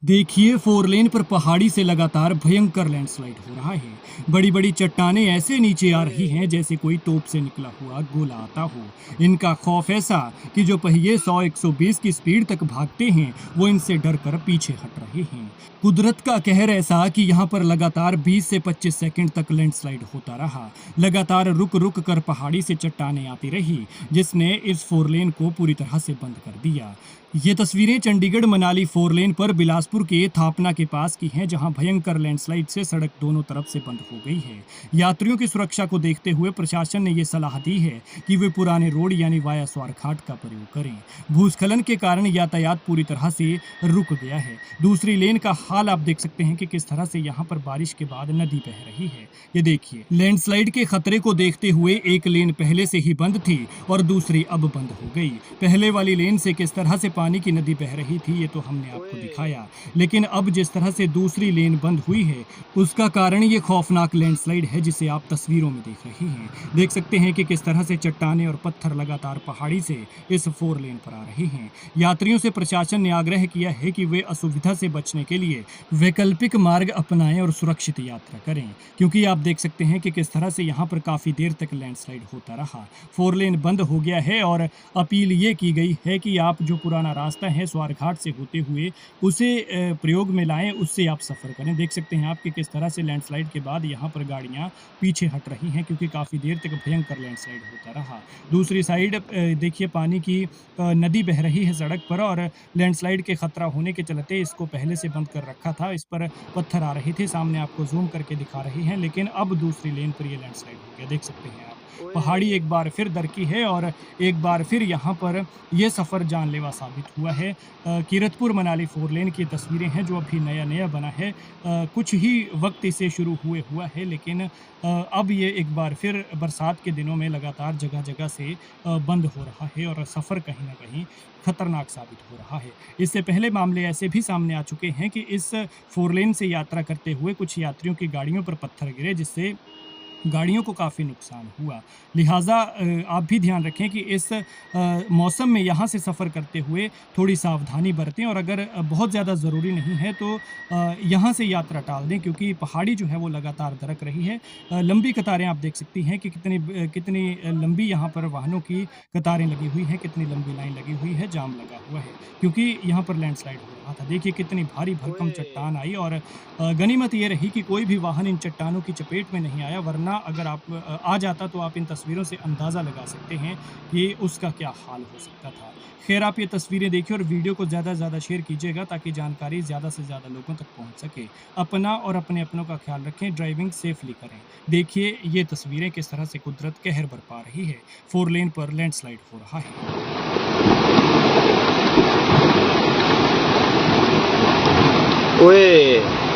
देखिए, four lane पर पहाड़ी से लगातार भयंकर लैंडस्लाइड हो रहा है। बड़ी बड़ी चट्टानें ऐसे नीचे आ रही हैं जैसे कोई तोप से निकला हुआ गोला आता हो। इनका खौफ ऐसा कि जो पहिए 100-120 की स्पीड तक भागते हैं वो इनसे डर कर पीछे हट रहे हैं। कुदरत का कहर ऐसा कि यहाँ पर लगातार 20 से 25 सेकंड तक लैंडस्लाइड होता रहा। लगातार रुक रुक कर पहाड़ी से चट्टानें आती रही, जिसने इस फोर लेन को पूरी तरह से बंद कर दिया। ये तस्वीरें चंडीगढ़ मनाली फोर लेन पर बिलासपुर के थापना के पास की हैं, जहां भयंकर लैंडस्लाइड से सड़क दोनों तरफ से बंद हो गई है। यात्रियों की सुरक्षा को देखते हुए प्रशासन ने ये सलाह दी है कि वे पुराने रोड यानी वाया स्वारघाट का प्रयोग करें। भूस्खलन के कारण यातायात पूरी तरह से रुक गया है। दूसरी लेन का हाल आप देख सकते हैं कि किस तरह से यहाँ पर बारिश के बाद नदी बह रही है। ये देखिए, लैंडस्लाइड के खतरे को देखते हुए एक लेन पहले से ही बंद थी और दूसरी अब बंद हो गई। पहले वाली लेन से किस तरह से पानी की नदी बह रही थी ये तो हमने आपको दिखाया, लेकिन अब जिस तरह से दूसरी लेन बंद हुई है उसका कारण ये खौफनाक लैंडस्लाइड है जिसे आप तस्वीरों में देख रहे हैं। देख सकते हैं कि किस तरह से चट्टानें और पत्थर लगातार पहाड़ी से इस फोर लेन पर आ रहे हैं। यात्रियों से प्रशासन ने आग्रह किया है कि वे असुविधा से बचने के लिए वैकल्पिक मार्ग अपनाएं और सुरक्षित यात्रा करें, क्योंकि आप देख सकते हैं कि किस तरह से यहाँ पर काफ़ी देर तक लैंडस्लाइड होता रहा। फोर लेन बंद हो गया है और अपील ये की गई है कि आप जो पुराना रास्ता है स्वारघाट से होते हुए उसे प्रयोग में लाएं, उससे आप सफ़र करें। देख सकते हैं आप कि किस तरह से लैंडस्लाइड के बाद यहाँ पर गाड़ियाँ पीछे हट रही हैं, क्योंकि काफ़ी देर तक भयंकर लैंडस्लाइड होता रहा। दूसरी साइड देखिए, पानी की नदी बह रही है सड़क पर और लैंडस्लाइड के खतरा होने के चलते इसको पहले से बंद कर रखा था। इस पर पत्थर आ रहे थे, सामने आपको जूम करके दिखा रहे हैं, लेकिन अब दूसरी लेन पर ये लैंडस्लाइड हो गया। देख सकते हैं आप, पहाड़ी एक बार फिर दरकी है और एक बार फिर यहाँ पर ये सफ़र जानलेवा साबित हुआ है। कीरतपुर मनाली फोर लेन की तस्वीरें हैं जो अभी नया नया बना है। कुछ ही वक्त इसे शुरू हुए हुआ है, लेकिन अब ये एक बार फिर बरसात के दिनों में लगातार जगह जगह से बंद हो रहा है और सफ़र कहीं ना कहीं खतरनाक साबित हो रहा है। इससे पहले मामले ऐसे भी सामने आ चुके हैं कि इस फोर लेन से यात्रा करते हुए कुछ यात्रियों की गाड़ियों पर पत्थर गिरे, जिससे गाड़ियों को काफ़ी नुकसान हुआ। लिहाजा आप भी ध्यान रखें कि इस मौसम में यहाँ से सफ़र करते हुए थोड़ी सावधानी बरतें और अगर बहुत ज़्यादा ज़रूरी नहीं है तो यहाँ से यात्रा टाल दें, क्योंकि पहाड़ी जो है वो लगातार दरक रही है। लंबी कतारें आप देख सकती हैं कि कितनी लंबी यहाँ पर वाहनों की कतारें लगी हुई हैं, कितनी लंबी लाइन लगी हुई है, जाम लगा हुआ है, क्योंकि यहाँ पर लैंडस्लाइड हो रहा था। देखिए कितनी भारी भरकम चट्टान आई और गनीमत ये रही कि कोई भी वाहन इन चट्टानों की चपेट में नहीं आया, वरना अगर आप आ जाता तो आप इन तस्वीरों से अंदाज़ा लगा सकते हैं कि उसका क्या हाल हो सकता था। खैर, आप ये तस्वीरें देखिए और वीडियो को ज़्यादा से ज़्यादा शेयर कीजिएगा ताकि जानकारी ज़्यादा से ज़्यादा लोगों तक पहुंच सके। अपना और अपने अपनों का ख्याल रखें, ड्राइविंग सेफली करें। देखिए ये तस्वीरें किस तरह से कुदरत कहर बरपा रही है। फोर लेन पर लैंडस्लाइड हो रहा है। ओए